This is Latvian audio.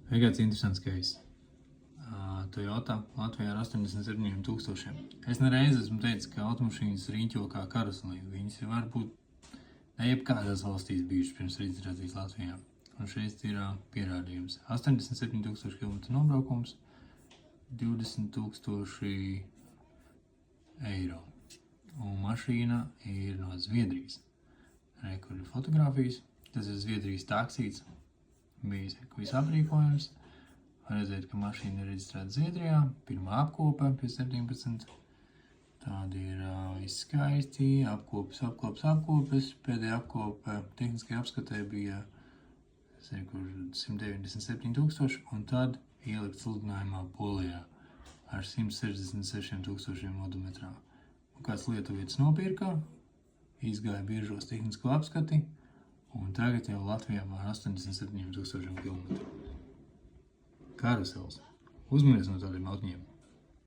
Ir kāds interesants case. Toyota Latvijā ar 87,000. Es nereiz esmu teicis, ka automašīnas riņķo kā karuselī. Viņas var būt ne jebkādās valstīs bijušas pirms reģistrācijas Latvijā. Un šeit ir pierādījums. 87,000 km nobraukums, 20,000 eiro. Un mašīna ir no Zviedrijas. Kur ir fotogrāfijas. Tas ir Zviedrijas taksīts. Bijis visaprīkojums. Var redzēt, ka mašīna ir reģistrēta Zviedrijā. Pirmā apkope pie 17. Tādi ir izskaisti. Apkopes. Pēdējā apkope tehniskajā apskatē bija 197,000 un tad ielikt sludinājumā Polijā ar 166,000 odometrā. Un kāds lietuvietis nopirka, izgāja biržos tehnisko apskati un tagad jau Latvijā ar 87,000 km. Karusels. Uzmanies no tādiem autņiem.